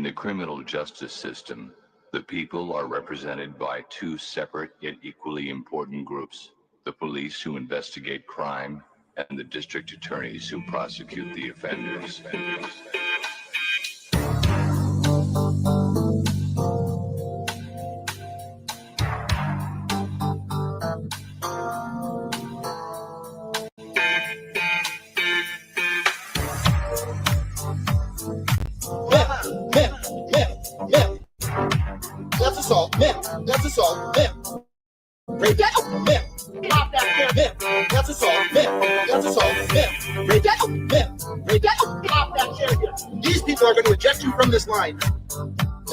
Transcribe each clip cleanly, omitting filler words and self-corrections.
In the criminal justice system, the people are represented by two separate yet equally important groups: the police who investigate crime and the district attorneys who prosecute the offenders. That's assault. That's assault. Break that. Pop that. That's assault. That's assault. Break that. Break that. Pop that chair. These people are going to eject you from this line.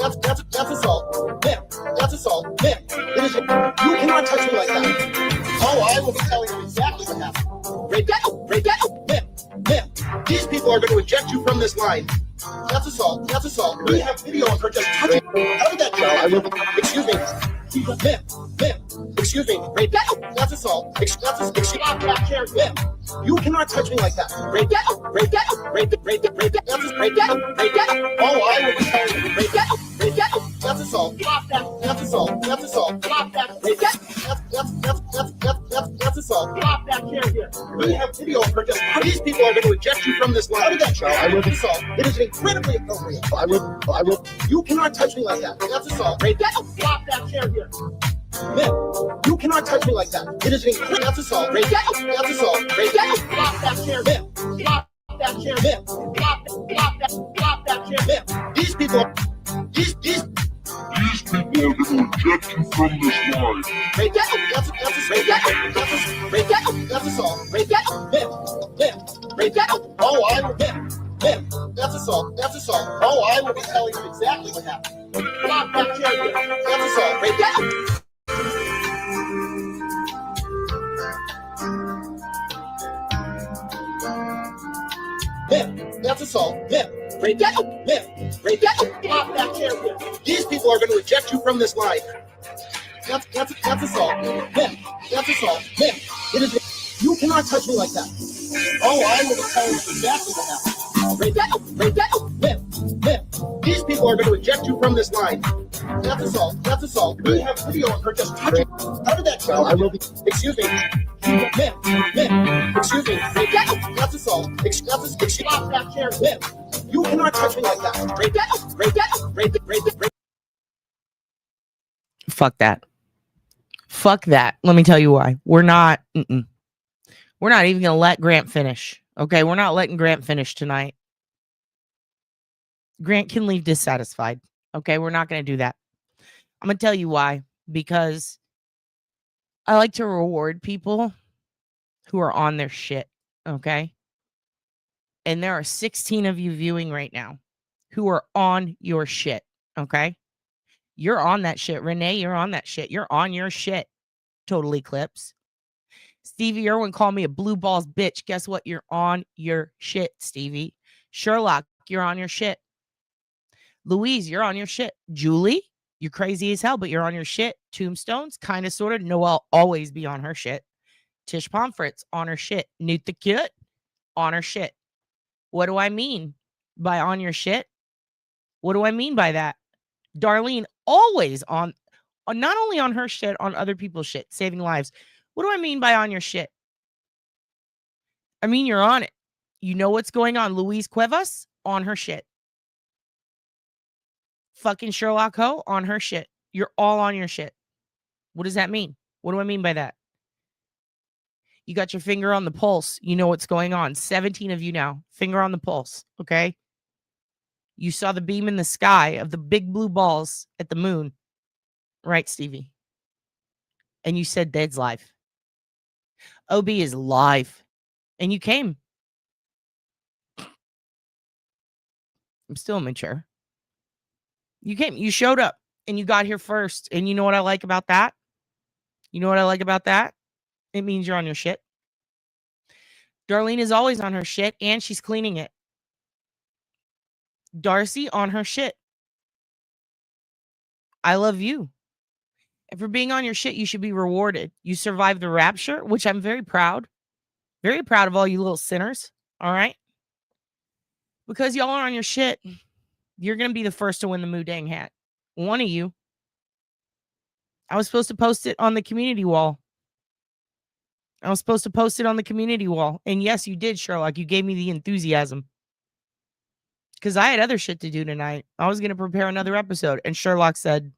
That's assault. That's assault. It is. You cannot touch me like that. Oh, I will be telling you exactly what happened. Break that. Break that. These people are going to eject you from this line. That's assault. That's assault. We have video of her just touching. How did that go? I will. Excuse me. Excuse me. Break that. That's assault. Excuse me. You cannot touch me like that. Break that. Break that. Break that. Break that. Break that. That's break that. Break that. Oh, I will be telling you. Break that. Break that. That's assault. That's assault. That's assault. Break that. That's assault. We have video of her just. These people are going to eject you from this line. How did that show? I will be assault. It is incredibly appropriate. I will. You cannot touch me like that. That's assault. Break that. Stop that chair here. You cannot touch me like that. It is incredible. That's assault. Break that. That's assault. Break that. Stop that chair. Stop that chair. Stop that chair. These people are going to eject you from this line. Break that. That's break that. Break that. That's assault. Break that. Break that. Oh, I will. That's assault. That's assault. Oh, I will be telling you exactly what happened. Stop that chair. That's assault. Break that. That's assault. Break that. Break that. Stop that chair. These people are going to eject you from this line. That's assault. That's assault. It is. You cannot touch me like that. Oh, I will tell you exactly what happened. Break that. Break that. These people are going to eject you from this line. That's assault. That's assault. We have video of her just touching. How did that go? I will be. Excuse me. Excuse me. Break that. That's assault. Excuse me. Stop that chair. You cannot touch me like that. Break that. Break that. Break that. Break that. Fuck that. Fuck that. Let me tell you why. We're not even going to let Grant finish. Okay, we're not letting Grant finish tonight. Grant can leave dissatisfied. Okay, we're not going to do that. I'm going to tell you why. Because I like to reward people who are on their shit. Okay? And there are 16 of you viewing right now who are on your shit. Okay? You're on that shit. Renee, you're on that shit. You're on your shit. Total Eclipse. Stevie Irwin called me a blue balls bitch. Guess what? You're on your shit, Stevie. Sherlock, you're on your shit. Louise, you're on your shit. Julie, you're crazy as hell, but you're on your shit. Tombstones, kind of, sort of. Noelle, always be on her shit. Tish Pomfret's on her shit. Newt the Cute, on her shit. What do I mean by on your shit? What do I mean by that? Darlene, always on not only on her shit, on other people's shit, saving lives. What do I mean by on your shit? I mean, you're on it. You know what's going on. Louise Cuevas, on her shit. Fucking Sherlock Ho, on her shit. You're all on your shit. What does that mean? What do I mean by that? You got your finger on the pulse. You know what's going on. 17 of you now. Finger on the pulse. Okay? You saw the beam in the sky of the big blue balls at the moon. Right, Stevie? And you said Dead's live. OB is live. And you came. I'm still immature. You came. You showed up. And you got here first. And you know what I like about that? You know what I like about that? It means you're on your shit. Darlene is always on her shit. And she's cleaning it. Darcy on her shit. I love you. And for being on your shit, you should be rewarded. You survived the rapture, which I'm very proud. Very proud of all you little sinners. All right? Because y'all are on your shit. You're going to be the first to win the Moodang hat. One of you. I was supposed to post it on the community wall. And yes, you did, Sherlock. You gave me the enthusiasm. Because I had other shit to do tonight. I was going to prepare another episode. And Sherlock said,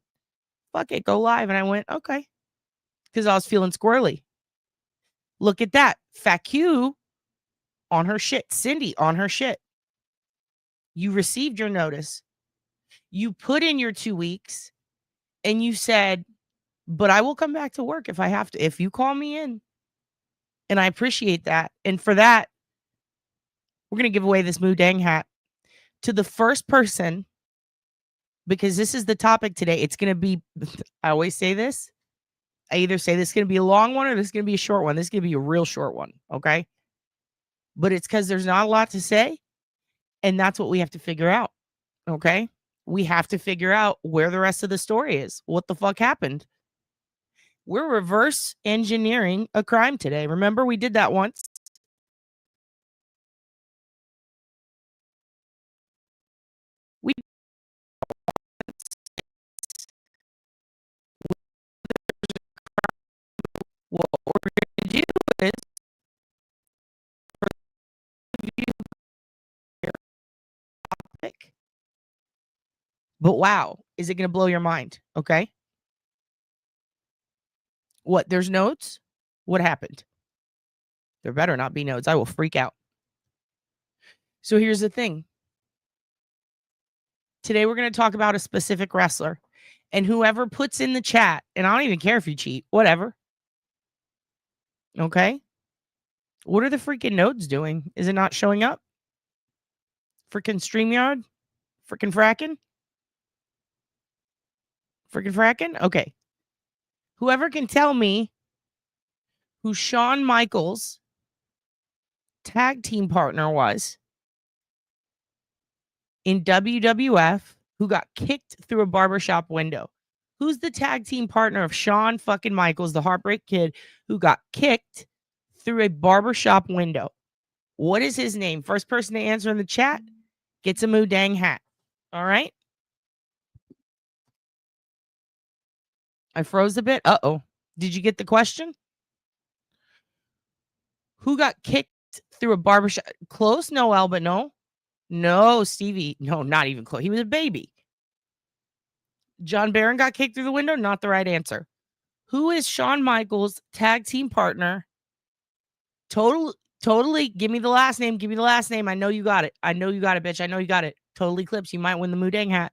fuck it, go live. And I went, okay. Because I was feeling squirrely. Look at that. Fat Q on her shit. Cindy on her shit. You received your notice. You put in your 2 weeks. And you said, but I will come back to work if I have to. If you call me in. And I appreciate that. And for that, we're going to give away this Moodang hat to the first person. Because this is the topic today. It's going to be, I always say this. I either say this is going to be a long one or this is going to be a short one. This is going to be a real short one. Okay. But it's because there's not a lot to say. And that's what we have to figure out. Okay. We have to figure out where the rest of the story is. What the fuck happened? We're reverse engineering a crime today. Remember, we did that once. What we're going to do is, but wow, is it going to blow your mind? Okay. What? There's notes? What happened? There better not be notes. I will freak out. So here's the thing. Today we're going to talk about a specific wrestler. And whoever puts in the chat, and I don't even care if you cheat, whatever. Okay. What are the freaking notes doing? Is it not showing up? Freaking StreamYard? Freaking fracking? Freaking fracking? Okay. Whoever can tell me who Shawn Michaels' tag team partner was in WWF, who got kicked through a barbershop window. Who's the tag team partner of Shawn fucking Michaels, the Heartbreak Kid, who got kicked through a barbershop window? What is his name? First person to answer in the chat gets a Moodang hat. All right. I froze a bit. Uh-oh. Did you get the question? Who got kicked through a barbershop? Close, Noel, but no. No, Stevie. No, not even close. He was a baby. John Barron got kicked through the window. Not the right answer. Who is Shawn Michaels' tag team partner? Totally. Give me the last name. Give me the last name. I know you got it. I know you got it, bitch. I know you got it. Totally Clips. You might win the Moodang hat.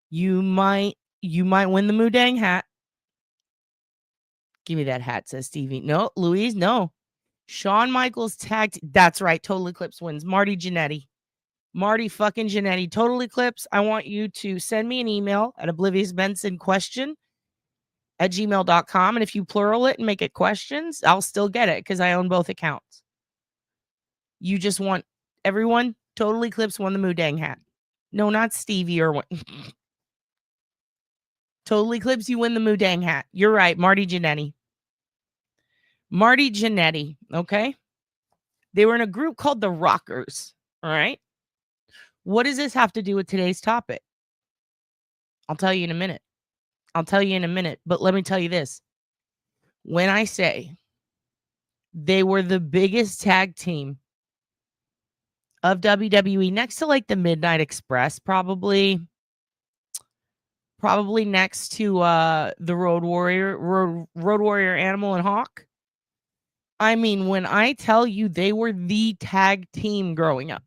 You might win the Moodang hat. Give me that hat, says Stevie. No, Louise, no. Shawn Michaels tagged. That's right. Total Eclipse wins. Marty Jannetty. Marty fucking Jannetty. Total Eclipse. I want you to send me an email at Oblivious Benson question@gmail.com. And if you plural it and make it questions, I'll still get it because I own both accounts. You just want everyone. Total Eclipse won the Moodang hat. No, not Stevie or what. Total Eclipse, you win the Moodang hat. You're right. Marty Jannetty. Marty Jannetty. Okay. They were in a group called the Rockers. All right. What does this have to do with today's topic? I'll tell you in a minute. But let me tell you this. When I say they were the biggest tag team of WWE, next to like the Midnight Express, probably next to the Road Warrior Animal and Hawk. I mean, when I tell you they were the tag team growing up.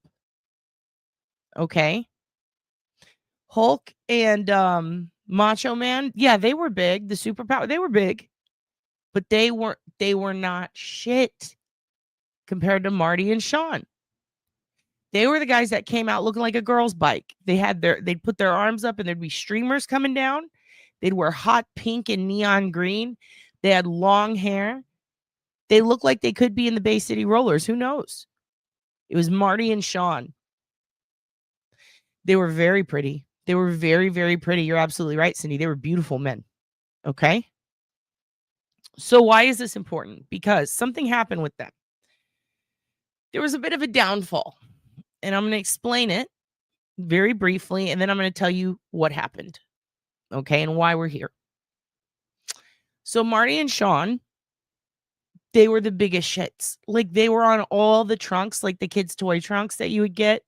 Okay. Hulk and Macho Man, yeah, they were big. The Superpower, they were big. But they were not shit compared to Marty and Shawn. They were the guys that came out looking like a girl's bike. They'd put their arms up and there'd be streamers coming down. They'd wear hot pink and neon green. They had long hair. They looked like they could be in the Bay City Rollers. Who knows? It was Marty and Shawn. They were very pretty. They were very, very pretty. You're absolutely right, Cindy. They were beautiful men. Okay. So why is this important? Because something happened with them. There was a bit of a downfall. And I'm going to explain it. very briefly, and then I'm going to tell you what happened, okay, and why we're here. So Marty and Sean, they were the biggest shits. Like, they were on all the trunks, like the kids' toy trunks that you would get.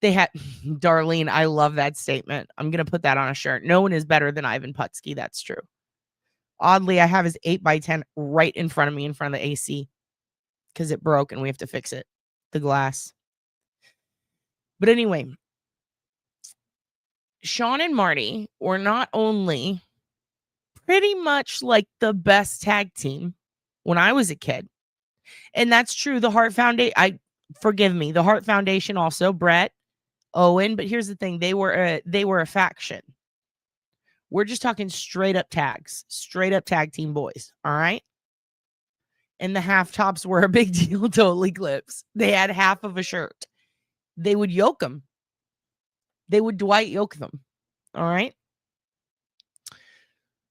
They had, Darlene, I love that statement. I'm going to put that on a shirt. No one is better than Ivan Putski. That's true. Oddly, I have his 8x10 right in front of me, in front of the AC, because it broke and we have to fix it, the glass. But anyway, Sean and Marty were not only pretty much like the best tag team when I was a kid, and that's true. The Hart Foundation, forgive me, the Hart Foundation also, Brett, Owen. But here's the thing: they were a faction. We're just talking straight up tags, straight up tag team boys. All right. And the half tops were a big deal. Totally clips. They had half of a shirt. They would yoke them. They would Dwight yoke them. All right.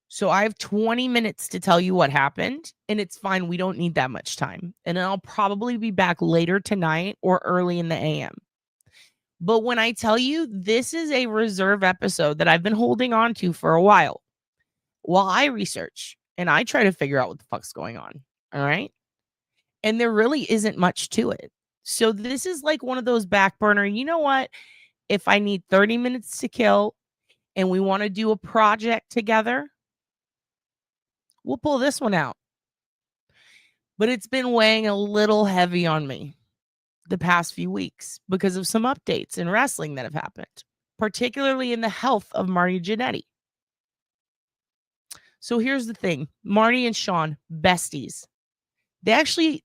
So I have 20 minutes to tell you what happened, and it's fine. We don't need that much time. And I'll probably be back later tonight or early in the AM. But when I tell you, this is a reserve episode that I've been holding on to for a while I research and I try to figure out what the fuck's going on. All right. And there really isn't much to it. So this is like one of those back burner, you know what? If I need 30 minutes to kill and we want to do a project together, we'll pull this one out. But it's been weighing a little heavy on me the past few weeks because of some updates in wrestling that have happened, particularly in the health of Marty Jannetty. So here's the thing. Marty and Sean, besties. They actually,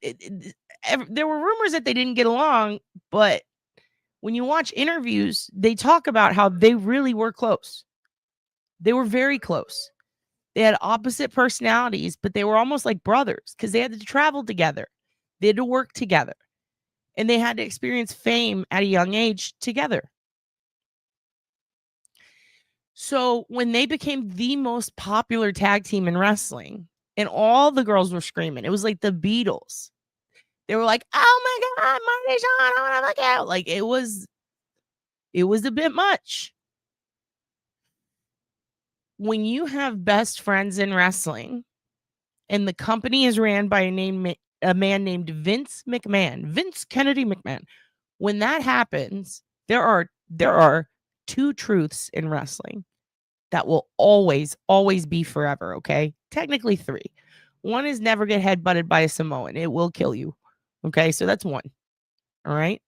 there were rumors that they didn't get along, but when you watch interviews, they talk about how they really were close. They were very close. They had opposite personalities, but they were almost like brothers because they had to travel together. They had to work together. And they had to experience fame at a young age together. So when they became the most popular tag team in wrestling, and all the girls were screaming, it was like the Beatles. They were like, "Oh my God, Marty, Sean, I want to look out!" Like it was a bit much. When you have best friends in wrestling, and the company is ran by a man named Vince McMahon, Vince Kennedy McMahon. When that happens, there are two truths in wrestling that will always be forever, okay? Technically three. One is never get headbutted by a Samoan. It will kill you. Okay? So that's one. All right?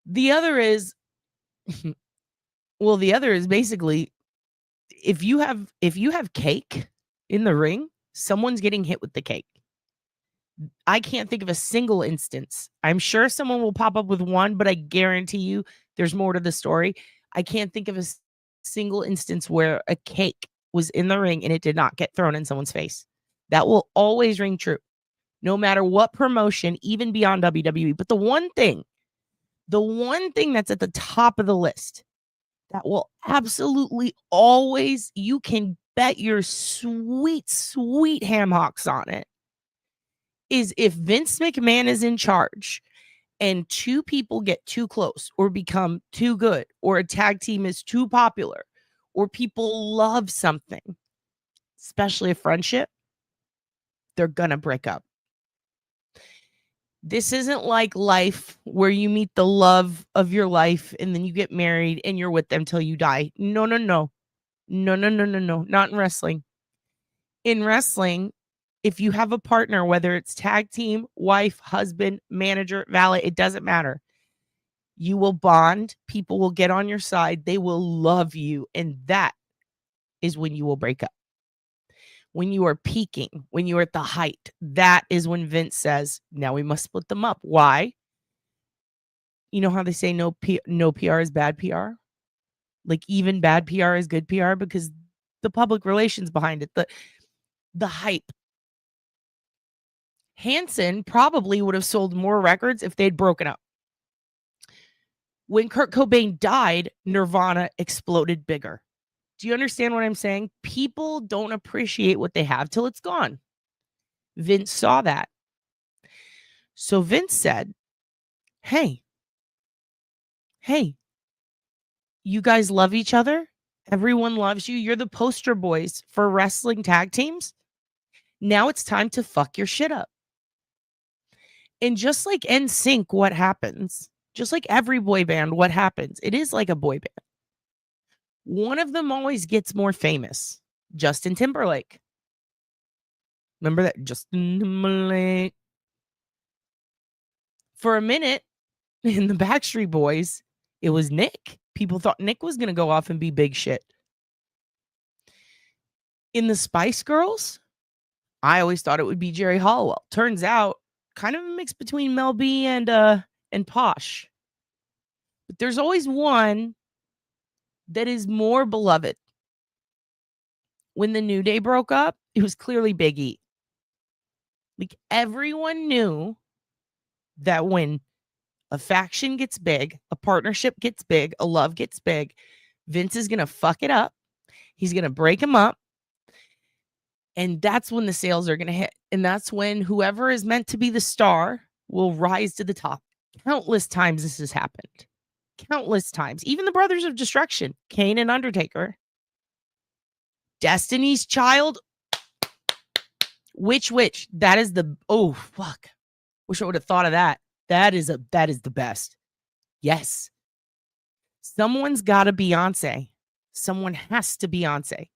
The other is basically if you have cake in the ring, someone's getting hit with the cake. I can't think of a single instance. I'm sure someone will pop up with one, but I guarantee you there's more to the story. I can't think of a single instance where a cake was in the ring and it did not get thrown in someone's face. That will always ring true, no matter what promotion, even beyond WWE. But the one thing that's at the top of the list that will absolutely always, you can bet your sweet, sweet ham hocks on it, is if Vince McMahon is in charge and two people get too close or become too good, or a tag team is too popular, or people love something, especially a friendship, they're gonna break up. This isn't like life where you meet the love of your life and then you get married and you're with them till you die. No. Not in wrestling. In wrestling, if you have a partner, whether it's tag team, wife, husband, manager, valet, it doesn't matter. You will bond. People will get on your side. They will love you. And that is when you will break up. When you are peaking, when you are at the height, that is when Vince says, now we must split them up. Why? You know how they say no PR is bad PR? Like even bad PR is good PR because the public relations behind it, the hype. Hanson probably would have sold more records if they'd broken up. When Kurt Cobain died, Nirvana exploded bigger. Do you understand what I'm saying? People don't appreciate what they have till it's gone. Vince saw that. So Vince said, hey, You guys love each other. Everyone loves you. You're the poster boys for wrestling tag teams. Now it's time to fuck your shit up. And just like NSYNC, what happens? Just like every boy band, what happens? It is like a boy band. One of them always gets more famous. Justin Timberlake. Remember that? Justin Timberlake. For a minute, in the Backstreet Boys, it was Nick. People thought Nick was going to go off and be big shit. In the Spice Girls, I always thought it would be Jerry Halliwell. Turns out, kind of a mix between Mel B and Posh. But there's always one that is more beloved. When the New Day broke up, it was clearly Big E. Like, everyone knew that when a faction gets big, a partnership gets big, a love gets big, Vince is going to fuck it up. He's going to break him up. And that's when the sales are going to hit. And that's when whoever is meant to be the star will rise to the top. Countless times this has happened. Countless times. Even the Brothers of Destruction, Kane and Undertaker. Destiny's Child. Which? That is the, oh, fuck. Wish I would have thought of that. That is the best. Yes. Someone's got a Beyonce. Someone has to Beyonce.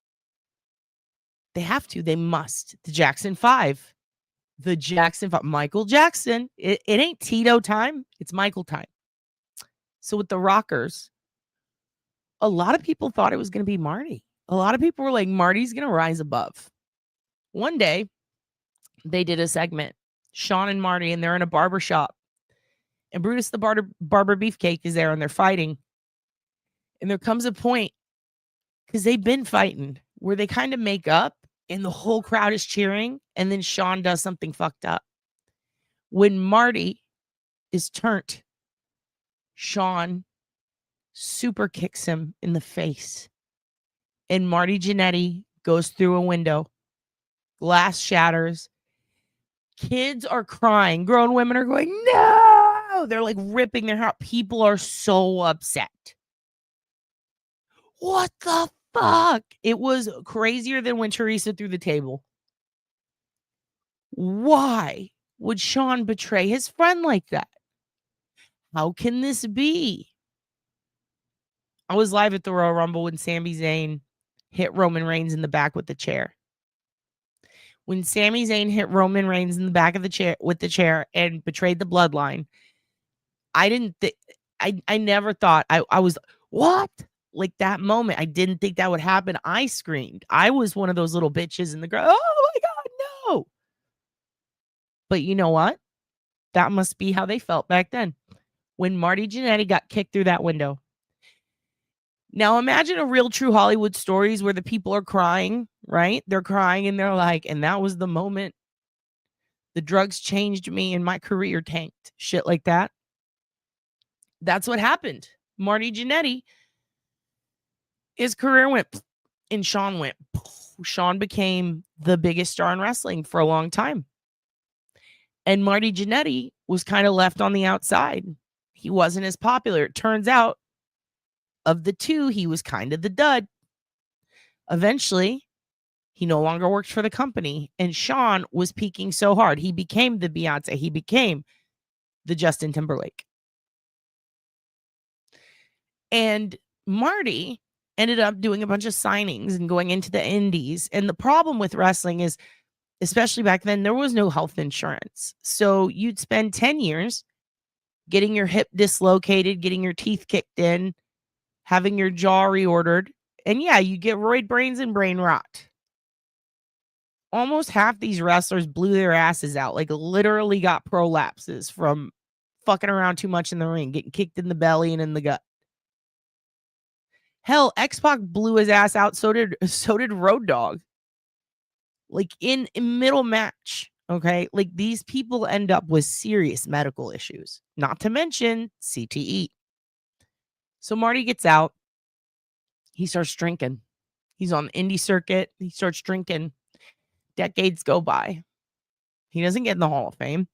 They have to. They must. The Jackson 5. The Jackson 5. Michael Jackson. It ain't Tito time. It's Michael time. So with the Rockers, a lot of people thought it was going to be Marty. A lot of people were like, Marty's going to rise above. One day, they did a segment, Sean and Marty, and they're in a barber shop. And Brutus the Barber Beefcake is there, and they're fighting. And there comes a point, because they've been fighting, where they kind of make up, and the whole crowd is cheering, and then Sean does something fucked up. When Marty is turned, Sean super kicks him in the face. And Marty Jannetty goes through a window. Glass shatters. Kids are crying. Grown women are going, no! They're like ripping their hair out. People are so upset. What the fuck? It was crazier than when Teresa threw the table. Why would Sean betray his friend like that? How can this be? I was live at the Royal Rumble when Sami Zayn hit Roman Reigns in the back with the chair. When Sami Zayn hit Roman Reigns in the back of the chair with the chair and betrayed the bloodline, I never thought I was, what? Like that moment, I didn't think that would happen. I screamed. I was one of those little bitches in the crowd. Oh my God, no. But you know what? That must be how they felt back then. When Marty Jannetty got kicked through that window. Now imagine a real true Hollywood stories where the people are crying, right? They're crying and they're like, and that was the moment the drugs changed me and my career tanked. Shit like that. That's what happened. Marty Jannetty, his career went, and Sean went. Sean became the biggest star in wrestling for a long time. And Marty Jannetty was kind of left on the outside. He wasn't as popular. It turns out, of the two, he was kind of the dud. Eventually, he no longer worked for the company. And Sean was peaking so hard. He became the Beyonce. He became the Justin Timberlake. And Marty ended up doing a bunch of signings and going into the indies. And the problem with wrestling is, especially back then, there was no health insurance. So you'd spend 10 years getting your hip dislocated, getting your teeth kicked in, having your jaw reordered. And yeah, you get roid brains and brain rot. Almost half these wrestlers blew their asses out, like literally got prolapses from fucking around too much in the ring, getting kicked in the belly and in the gut. Hell, X-Pac blew his ass out, so did Road Dogg. Like in middle match, okay? Like these people end up with serious medical issues, not to mention CTE. So Marty gets out. He starts drinking. He's on the indie circuit. He starts drinking. Decades go by. He doesn't get in the Hall of Fame.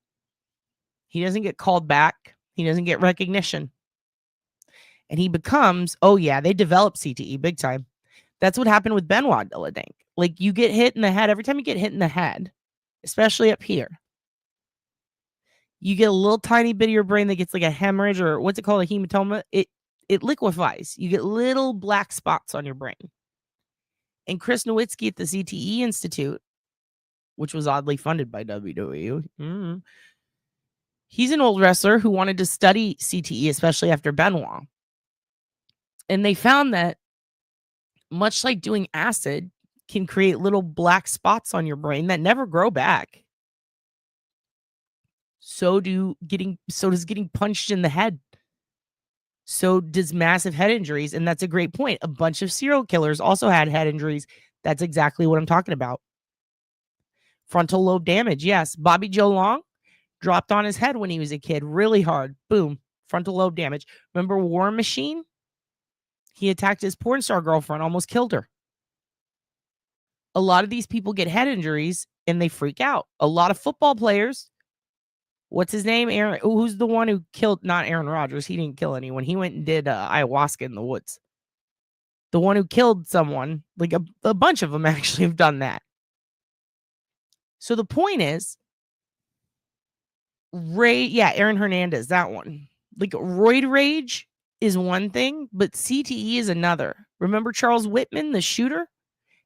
He doesn't get called back. He doesn't get recognition. And he becomes, oh yeah, they develop CTE big time. That's what happened with Benoit Dilladink. Like, you get hit in the head. Every time you get hit in the head, especially up here, you get a little tiny bit of your brain that gets like a hemorrhage, or what's it called, a hematoma. It liquefies. You get little black spots on your brain. And Chris Nowitzki at the CTE Institute, which was oddly funded by WWE, he's an old wrestler who wanted to study CTE, especially after Benoit. And they found that, much like doing acid can create little black spots on your brain that never grow back, so does getting punched in the head. So does massive head injuries. And that's a great point. A bunch of serial killers also had head injuries. That's exactly what I'm talking about. Frontal lobe damage. Yes. Bobby Joe Long dropped on his head when he was a kid really hard. Boom. Frontal lobe damage. Remember War Machine? He attacked his porn star girlfriend, almost killed her. A lot of these people get head injuries and they freak out. A lot of football players. What's his name? Aaron. Who's the one who killed? Not Aaron Rodgers. He didn't kill anyone. He went and did ayahuasca in the woods. The one who killed someone, like a bunch of them actually have done that. So the point is, Aaron Hernandez, that one. Like, roid rage is one thing, but CTE is another. Remember Charles Whitman, the shooter?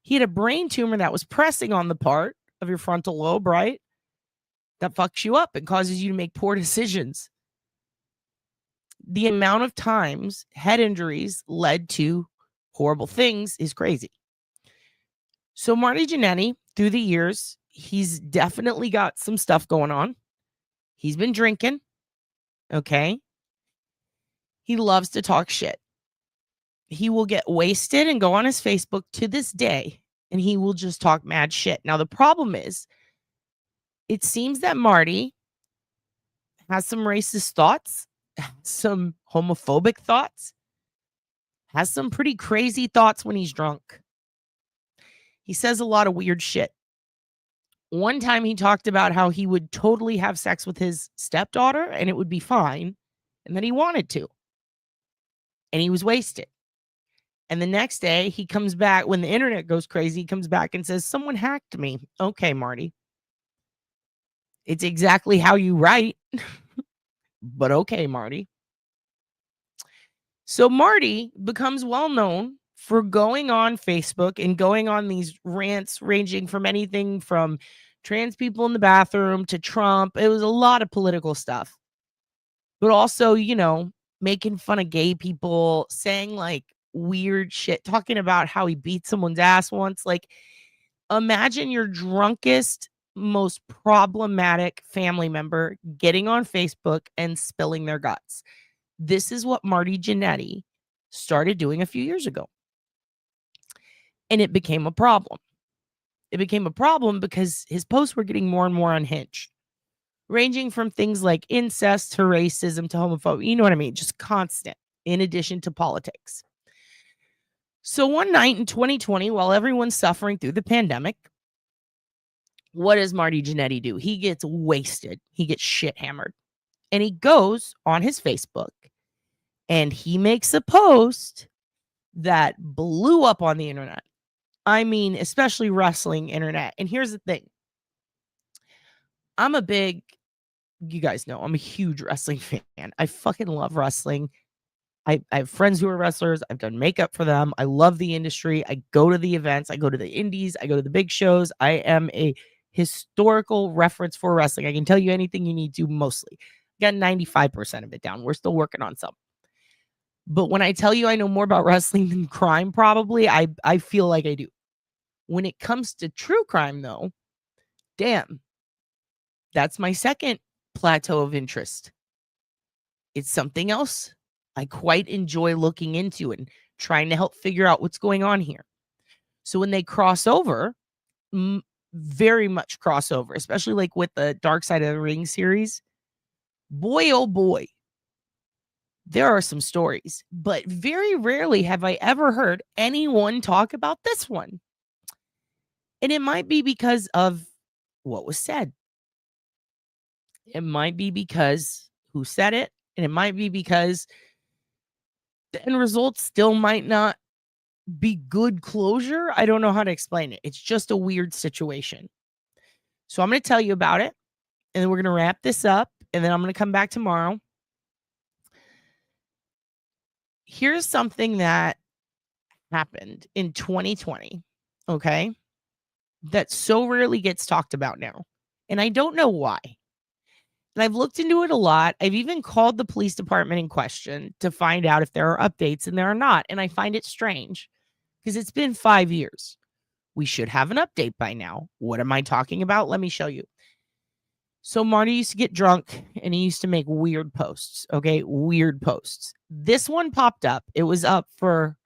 He had a brain tumor that was pressing on the part of your frontal lobe, right? That fucks you up and causes you to make poor decisions. The amount of times head injuries led to horrible things is crazy. So Marty Jannetty, through the years, he's definitely got some stuff going on. He's been drinking. Okay. He loves to talk shit. He will get wasted and go on his Facebook to this day, and he will just talk mad shit. Now, the problem is, it seems that Marty has some racist thoughts, some homophobic thoughts, has some pretty crazy thoughts when he's drunk. He says a lot of weird shit. One time he talked about how he would totally have sex with his stepdaughter and it would be fine, and that he wanted to. And he was wasted. And the next day he comes back, when the internet goes crazy, he comes back and says, someone hacked me. Okay, Marty. It's exactly how you write. But okay, Marty. So Marty becomes well known for going on Facebook and going on these rants ranging from anything from trans people in the bathroom to Trump. It was a lot of political stuff. But also, making fun of gay people, saying like weird shit, talking about how he beat someone's ass once. Like, imagine your drunkest, most problematic family member getting on Facebook and spilling their guts. This is what Marty Jannetty started doing a few years ago. And it became a problem. It became a problem because his posts were getting more and more unhinged, ranging from things like incest to racism to homophobia. You know what I mean? Just constant, in addition to politics. So one night in 2020, while everyone's suffering through the pandemic, what does Marty Jannetty do? He gets wasted. He gets shit hammered. And he goes on his Facebook and he makes a post that blew up on the internet. I mean, especially wrestling internet. And here's the thing. You guys know, I'm a huge wrestling fan. I fucking love wrestling. I have friends who are wrestlers. I've done makeup for them. I love the industry. I go to the events. I go to the indies. I go to the big shows. I am a historical reference for wrestling. I can tell you anything you need to, mostly. Got 95% of it down. We're still working on some. But when I tell you I know more about wrestling than crime, probably, I feel like I do. When it comes to true crime, though, damn, that's my second plateau of interest. It's something else I quite enjoy looking into and trying to help figure out what's going on here. So when they cross over, very much crossover, especially like with the Dark Side of the Ring series, boy, oh boy, there are some stories, but very rarely have I ever heard anyone talk about this one. And it might be because of what was said. It might be because who said it, and it might be because the end result still might not be good closure. I don't know how to explain it. It's just a weird situation. So I'm going to tell you about it, and then we're going to wrap this up, and then I'm going to come back tomorrow. Here's something that happened in 2020, okay, that so rarely gets talked about now. And I don't know why. And I've looked into it a lot. I've even called the police department in question to find out if there are updates, and there are not. And I find it strange because it's been 5 years. We should have an update by now. What am I talking about? Let me show you. So Marty used to get drunk and he used to make weird posts. Okay, weird posts. This one popped up. It was up for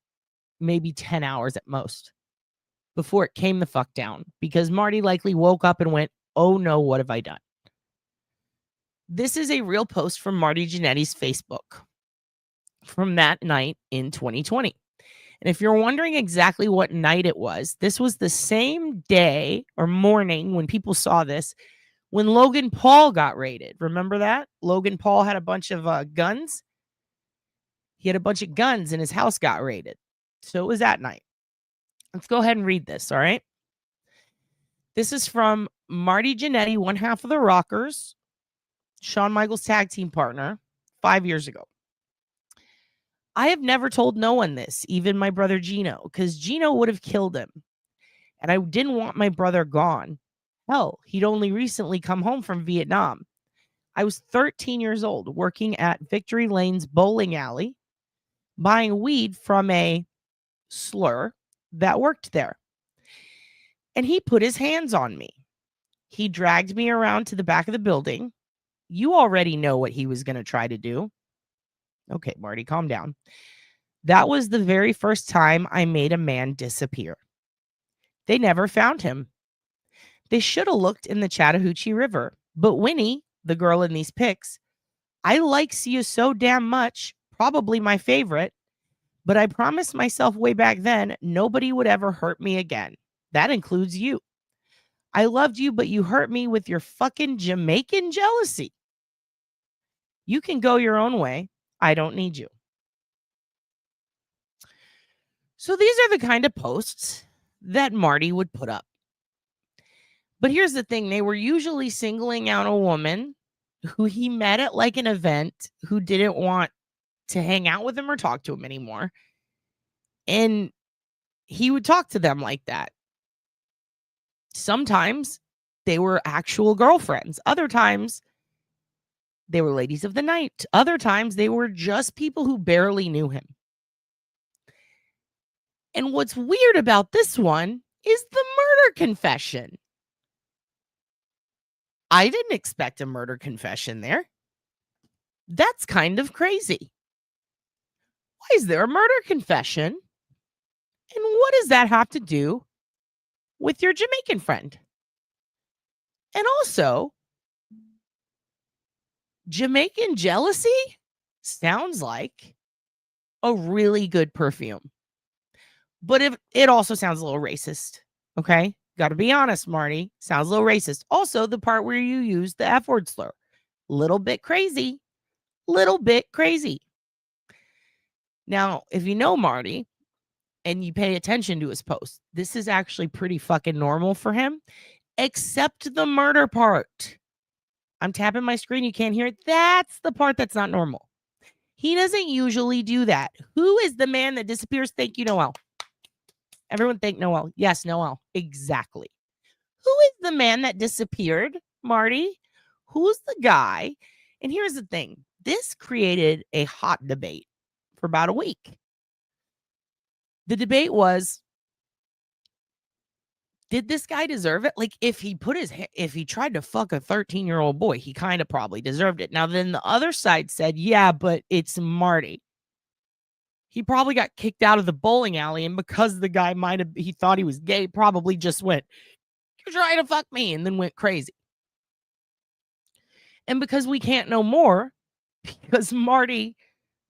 maybe 10 hours at most before it came the fuck down because Marty likely woke up and went, oh no, what have I done? This is a real post from Marty Jannetty's Facebook from that night in 2020. And if you're wondering exactly what night it was, this was the same day or morning when people saw this when Logan Paul got raided. Remember that? Logan Paul had a bunch of guns. He had a bunch of guns and his house got raided. So it was that night. Let's go ahead and read this, all right? This is from Marty Jannetty, one half of the Rockers, Shawn Michaels' tag team partner, 5 years ago. I have never told no one this, even my brother Gino, because Gino would have killed him. And I didn't want my brother gone. Hell, he'd only recently come home from Vietnam. I was 13 years old, working at Victory Lane's bowling alley, buying weed from a slur that worked there. And he put his hands on me. He dragged me around to the back of the building. You already know what he was going to try to do. Okay, Marty, calm down. That was the very first time I made a man disappear. They never found him. They should have looked in the Chattahoochee River. But Winnie, the girl in these pics, I likes you so damn much, probably my favorite, but I promised myself way back then nobody would ever hurt me again. That includes you. I loved you, but you hurt me with your fucking Jamaican jealousy. You can go your own way. I don't need you. So these are the kind of posts that Marty would put up. But here's the thing. They were usually singling out a woman who he met at like an event who didn't want to hang out with him or talk to him anymore. And he would talk to them like that. Sometimes they were actual girlfriends. Other times they were ladies of the night. Other times they were just people who barely knew him. And what's weird about this one is the murder confession. I didn't expect a murder confession there. That's kind of crazy. Why is there a murder confession? And what does that have to do with your Jamaican friend? And also, Jamaican jealousy sounds like a really good perfume. But it also sounds a little racist. Okay? Got to be honest, Marty. Sounds a little racist. Also, the part where you use the F word slur. Little bit crazy. Little bit crazy. Now, if you know Marty and you pay attention to his posts, this is actually pretty fucking normal for him, except the murder part. I'm tapping my screen. You can't hear it. That's the part that's not normal. He doesn't usually do that. Who is the man that disappears? Thank you, Noel. Everyone thank Noel. Yes, Noel. Exactly. Who is the man that disappeared, Marty? Who's the guy? And here's the thing. This created a hot debate for about a week. The debate was, did this guy deserve it? Like, if he tried to fuck a 13-year-old boy, he kind of probably deserved it. Now, then the other side said, yeah, but it's Marty. He probably got kicked out of the bowling alley, and because the guy he thought he was gay, probably just went, you're trying to fuck me, and then went crazy. And because we can't know more, because Marty,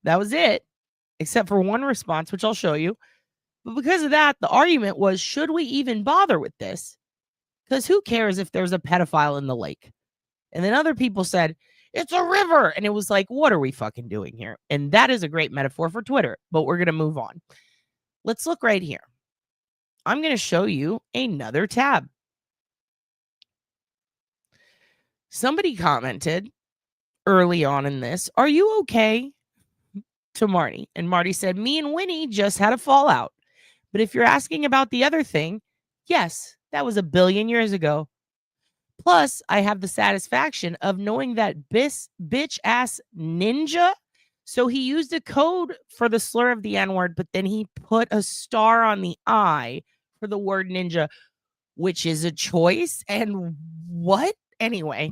that was it, except for one response, which I'll show you. But because of that, the argument was, should we even bother with this? Because who cares if there's a pedophile in the lake? And then other people said, It's a river. And it was like, what are we fucking doing here? And that is a great metaphor for Twitter, but we're going to move on. Let's look right here. I'm going to show you another tab. Somebody commented early on in this, are you okay? To Marty. And Marty said, me and Winnie just had a fallout. But if you're asking about the other thing, yes, that was 1 billion years ago. Plus, I have the satisfaction of knowing that bitch ass ninja. So he used a code for the slur of the N-word, but then he put a star on the I for the word ninja, which is a choice. And what? Anyway,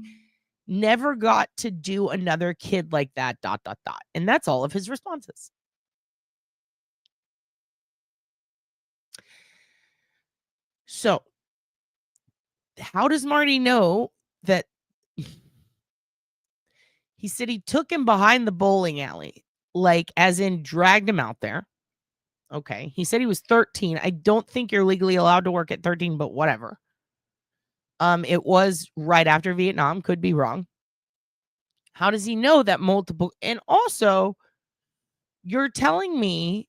never got to do another kid like that, ... And that's all of his responses. So, how does Marty know that? He said he took him behind the bowling alley, like as in dragged him out there. Okay. He said he was 13. I don't think you're legally allowed to work at 13, but whatever. It was right after Vietnam. Could be wrong. How does he know that multiple? And also, you're telling me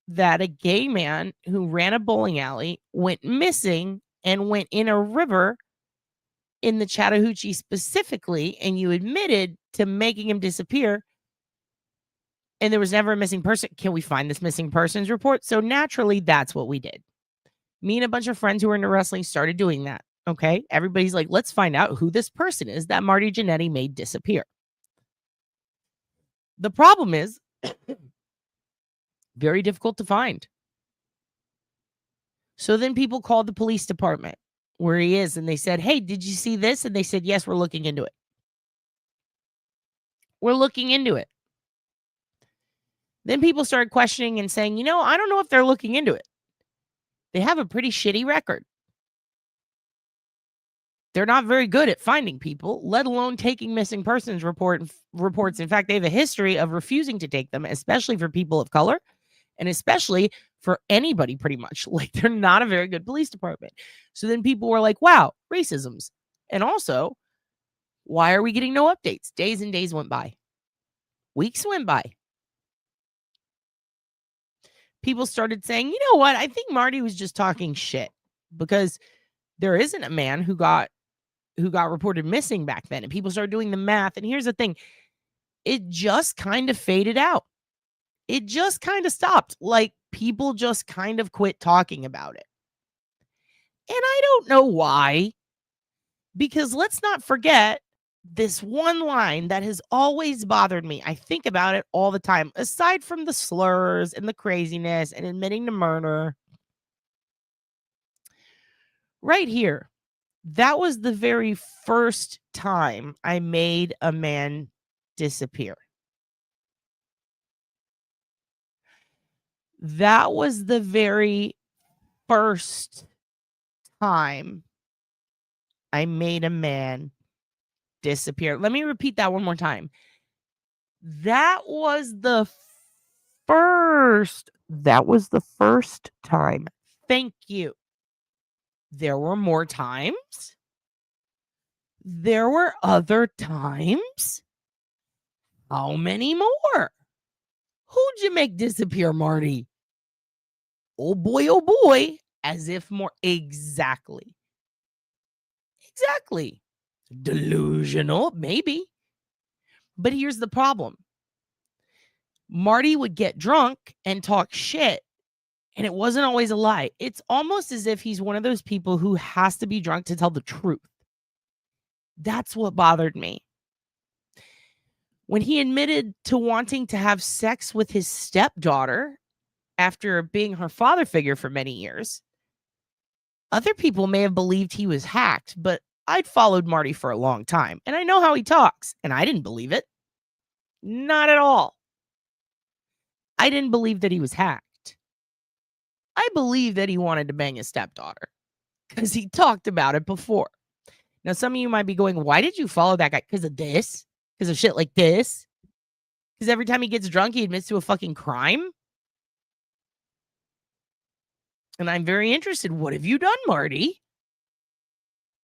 that a gay man who ran a bowling alley went missing and went in a river in the Chattahoochee specifically, and you admitted to making him disappear, and there was never a missing person. Can we find this missing persons report? So naturally, that's what we did. Me and a bunch of friends who were into wrestling started doing that. Okay. Everybody's like, let's find out who this person is that Marty Jannetty made disappear. The problem is very difficult to find. So then people called the police department where he is, and they said, hey, did you see this? And they said, yes, we're looking into it. We're looking into it. Then people started questioning and saying, I don't know if they're looking into it. They have a pretty shitty record. They're not very good at finding people, let alone taking missing persons reports. In fact, they have a history of refusing to take them, especially for people of color, and especially for anybody pretty much. Like, they're not a very good police department. So then people were like, wow, racisms. And also, why are we getting no updates? Days and days went by. Weeks went by. People started saying, you know what? I think Marty was just talking shit, because there isn't a man who got reported missing back then. And people started doing the math. And here's the thing. It just kind of faded out. It just kind of stopped. Like, people just kind of quit talking about it. And I don't know why. Because let's not forget this one line that has always bothered me. I think about it all the time. Aside from the slurs and the craziness and admitting to murder. Right here. That was the very first time I made a man disappear. That was the very first time I made a man disappear. Let me repeat that one more time. That was the first time. Thank you. There were more times. There were other times. How many more? Who'd you make disappear, Marty? Oh boy. As if more. Exactly. Delusional, maybe. But here's the problem. Marty would get drunk and talk shit, and it wasn't always a lie. It's almost as if he's one of those people who has to be drunk to tell the truth. That's what bothered me. When he admitted to wanting to have sex with his stepdaughter after being her father figure for many years, other people may have believed he was hacked, but I'd followed Marty for a long time, and I know how he talks, and I didn't believe it. Not at all. I didn't believe that he was hacked. I believe that he wanted to bang his stepdaughter because he talked about it before. Now, some of you might be going, why did you follow that guy? Because of this? Because of shit like this? Because every time he gets drunk, he admits to a fucking crime? And I'm very interested. What have you done, Marty?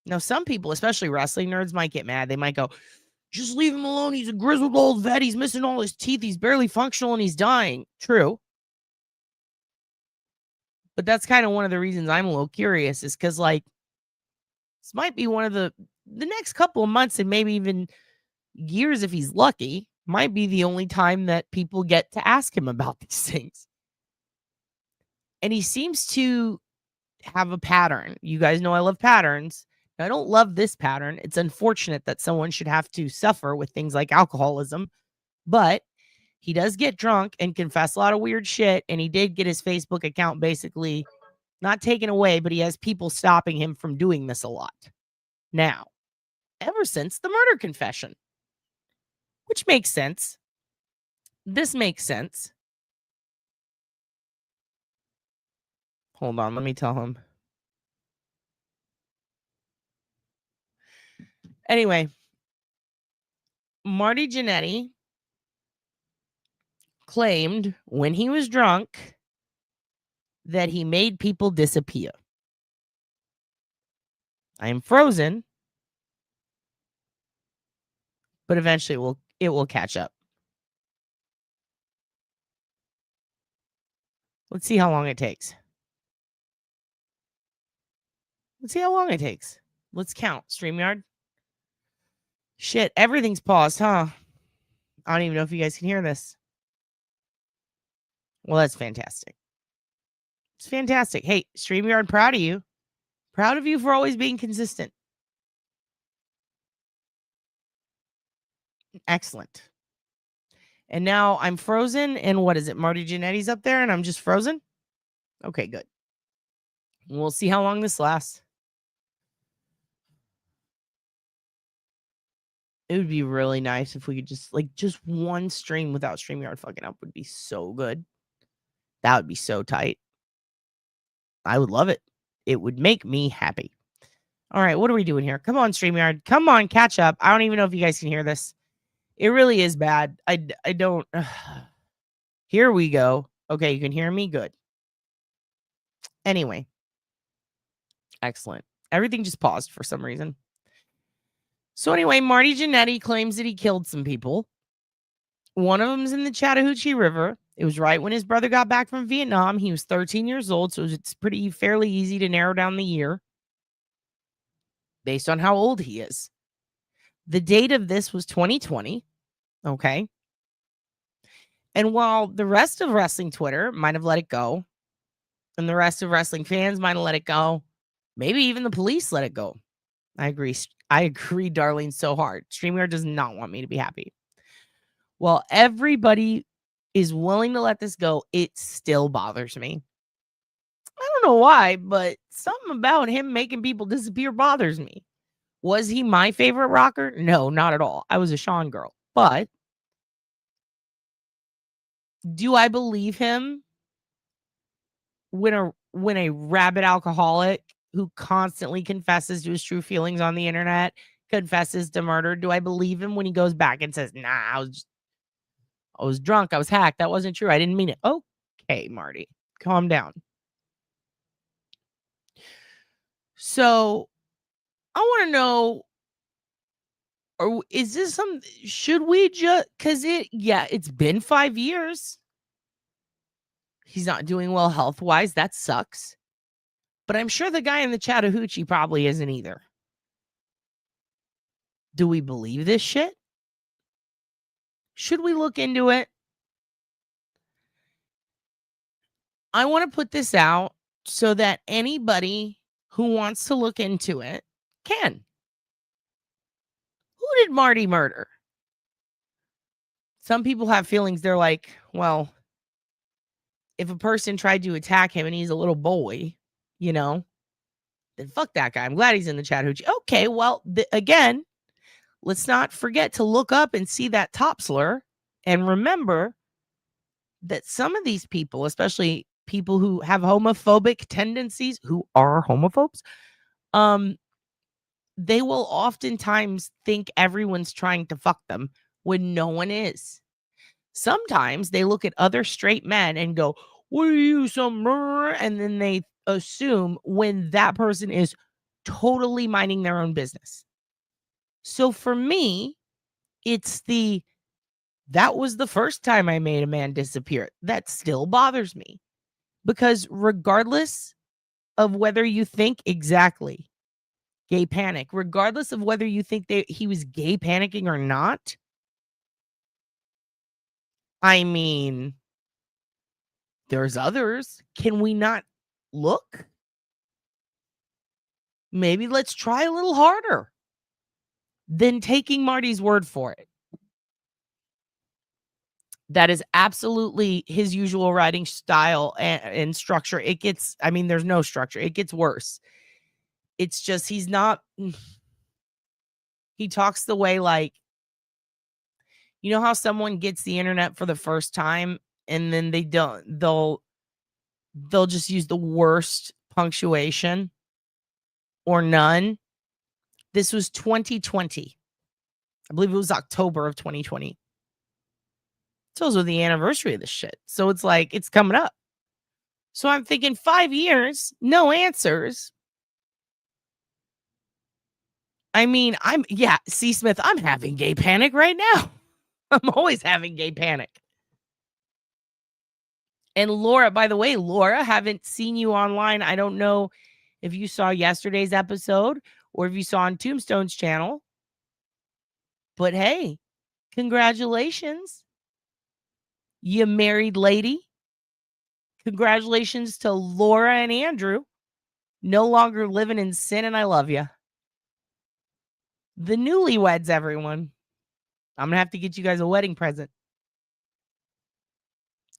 Now, some people, especially wrestling nerds, might get mad. They might go, Just leave him alone. He's a grizzled old vet. He's missing all his teeth. He's barely functional and he's dying. True. But that's kind of one of the reasons I'm a little curious is because, like, this might be one of the next couple of months and maybe even years, if he's lucky, might be the only time that people get to ask him about these things. And he seems to have a pattern. You guys know I love patterns. Now, I don't love this pattern. It's unfortunate that someone should have to suffer with things like alcoholism, but he does get drunk and confess a lot of weird shit. And he did get his Facebook account basically not taken away, but he has people stopping him from doing this a lot. Now, ever since the murder confession, which makes sense. This makes sense. Hold on, let me tell him. Anyway, Marty Jannetty claimed when he was drunk that he made people disappear. I am frozen, but eventually it will catch up. Let's see how long it takes. Let's count. StreamYard. Shit, everything's paused, huh? I don't even know if you guys can hear this. Well, that's fantastic. It's fantastic. Hey, StreamYard, proud of you. Proud of you for always being consistent. Excellent. And now I'm frozen. And what is it? Marty Jannetty's up there and I'm just frozen? Okay, good. We'll see how long this lasts. It would be really nice if we could just one stream without StreamYard fucking up would be so good. That would be so tight. I would love it. It would make me happy. All right, what are we doing here? Come on, StreamYard. Come on, catch up. I don't even know if you guys can hear this. It really is bad. I don't. Here we go. Okay, you can hear me? Good. Anyway. Excellent. Everything just paused for some reason. So anyway, Marty Jannetty claims that he killed some people. One of them's in the Chattahoochee River. It was right when his brother got back from Vietnam. He was 13 years old, so it's fairly easy to narrow down the year based on how old he is. The date of this was 2020. Okay. And while the rest of wrestling Twitter might have let it go, and the rest of wrestling fans might have let it go, maybe even the police let it go. I agree, Darlene, so hard. StreamYard does not want me to be happy. Well, everybody is willing to let this go. It still bothers me. I don't know why, but something about him making people disappear bothers me. Was he my favorite rocker? No, not at all. I was a Sean girl. But do I believe him when a rabid alcoholic who constantly confesses to his true feelings on the internet confesses to murder? Do I believe him when he goes back and says, nah, I was drunk, I was hacked, that wasn't true, I didn't mean it? Okay, Marty, calm down. So I want to know, or is this should we just, because it's been 5 years. He's not doing well health-wise. That sucks. But I'm sure the guy in the Chattahoochee probably isn't either. Do we believe this shit? Should we look into it? I want to put this out so that anybody who wants to look into it can. Who did Marty murder? Some people have feelings. They're like, well, if a person tried to attack him and he's a little boy, then fuck that guy. I'm glad he's in the Chattahoochee. Okay, well, again, let's not forget to look up and see that top slur and remember that some of these people, especially people who have homophobic tendencies, who are homophobes, they will oftentimes think everyone's trying to fuck them when no one is. Sometimes they look at other straight men and go, what are you, some, and then they assume when that person is totally minding their own business. So for me, That was the first time I made a man disappear. That still bothers me. Because regardless of whether you think exactly gay panic, regardless of whether you think he was gay panicking or not, I mean, there's others. Can we not look? Maybe let's try a little harder than taking Marty's word for it. That is absolutely his usual writing style and structure. There's no structure. It gets worse. It's just, he talks the way, like, you know how someone gets the internet for the first time and then they'll just use the worst punctuation or none. This was 2020. I believe it was October of 2020. It's also the anniversary of this shit. So it's like, it's coming up. So I'm thinking 5 years, no answers. I mean, C. Smith, I'm having gay panic right now. I'm always having gay panic. And Laura, by the way, haven't seen you online. I don't know if you saw yesterday's episode or if you saw on Tombstone's channel. But hey, congratulations, you married lady. Congratulations to Laura and Andrew. No longer living in sin, and I love you. The newlyweds, everyone. I'm going to have to get you guys a wedding present.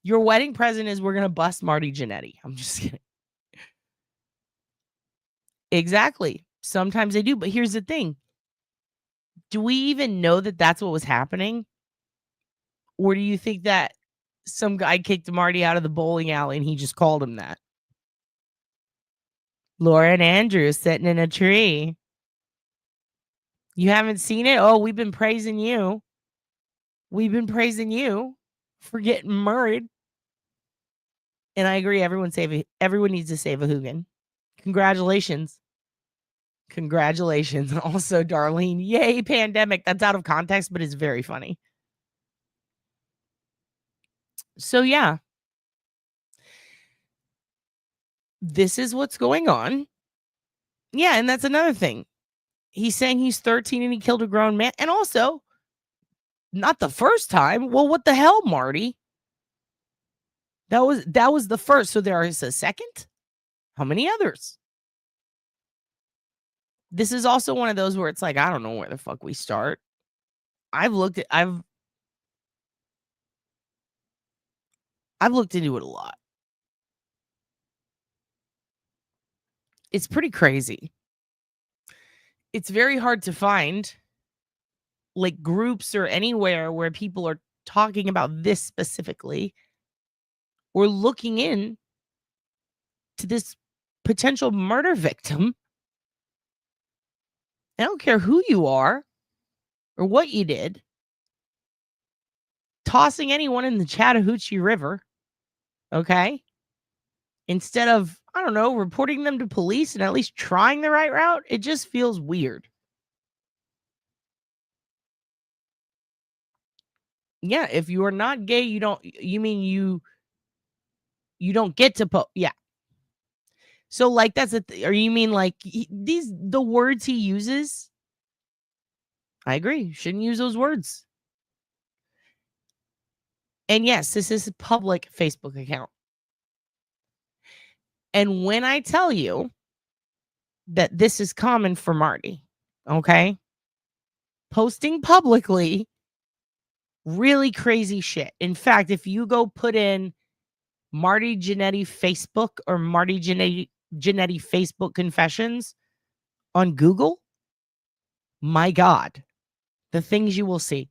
Your wedding present is we're going to bust Marty Jannetty. I'm just kidding. Exactly. Sometimes they do, but here's the thing. Do we even know that that's what was happening? Or do you think that some guy kicked Marty out of the bowling alley and he just called him that? Laura and Andrew sitting in a tree. You haven't seen it? Oh, we've been praising you. We've been praising you for getting married. And I agree, everyone needs to save a Hoogan. Congratulations. Congratulations. Also, Darlene, yay, pandemic. That's out of context, but it's very funny. So, yeah. This is what's going on. Yeah, and that's another thing. He's saying he's 13 and he killed a grown man. And also, not the first time. Well, what the hell, Marty? That was the first. So there is a second? How many others? This is also one of those where it's like, I don't know where the fuck we start. I've looked into it a lot. It's pretty crazy. It's very hard to find like groups or anywhere where people are talking about this specifically or looking in to this potential murder victim. I don't care who you are or what you did. Tossing anyone in the Chattahoochee River, okay? Instead of, I don't know, reporting them to police and at least trying the right route, it just feels weird. Yeah, if you are not gay, you don't get to yeah. So like that's or you mean like the words he uses? I agree. Shouldn't use those words. And yes, this is a public Facebook account. And when I tell you that this is common for Marty, okay? Posting publicly really crazy shit. In fact, if you go put in Marty Jannetty Facebook or Marty Jannetty Facebook confessions on Google, my God, the things you will see.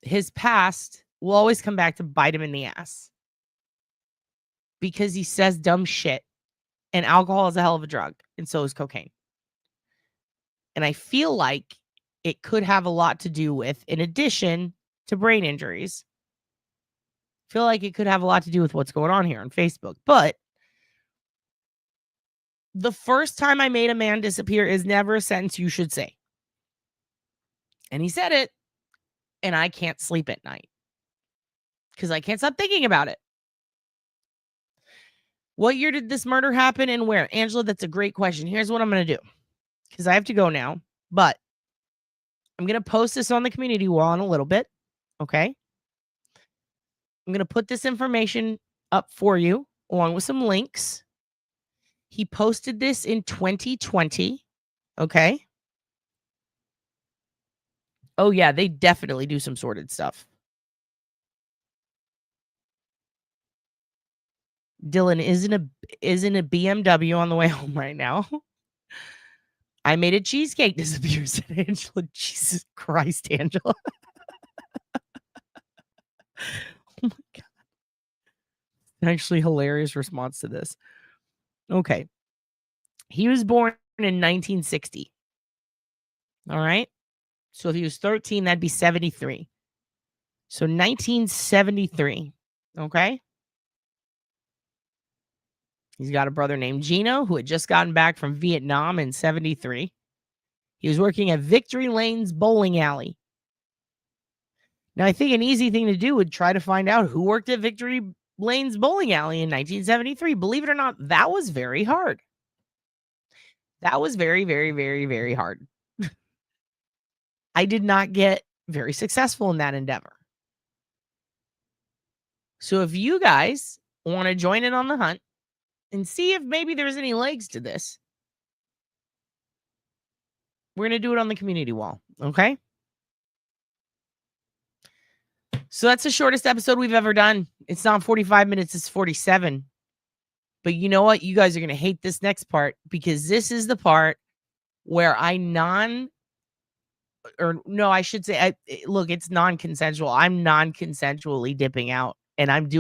His past will always come back to bite him in the ass because he says dumb shit, and alcohol is a hell of a drug, and so is cocaine. And I feel like it could have a lot to do with, in addition to brain injuries, I feel like it could have a lot to do with what's going on here on Facebook. But the first time I made a man disappear is never a sentence you should say. And he said it, and I can't sleep at night because I can't stop thinking about it. What year did this murder happen and where? Angela, that's a great question. Here's what I'm going to do because I have to go now, but I'm going to post this on the community wall in a little bit. Okay. I'm going to put this information up for you along with some links. He posted this in 2020. Okay. Oh, yeah, they definitely do some sorted stuff. Dylan is in a BMW on the way home right now. I made a cheesecake disappear, said Angela. Jesus Christ, Angela. Oh my God. Actually, hilarious response to this. Okay. He was born in 1960. All right. So if he was 13, that'd be 73. So 1973. Okay. He's got a brother named Gino who had just gotten back from Vietnam in 73. He was working at Victory Lane's bowling alley. Now, I think an easy thing to do would try to find out who worked at Victory Lane's bowling alley in 1973. Believe it or not, that was very hard. That was very, very, very, very hard. I did not get very successful in that endeavor. So if you guys want to join in on the hunt and see if maybe there's any legs to this, we're going to do it on the community wall. Okay. So that's the shortest episode we've ever done. It's not 45 minutes. It's 47. But you know what? You guys are going to hate this next part because this is the part where look, it's non-consensual. I'm non-consensually dipping out and I'm doing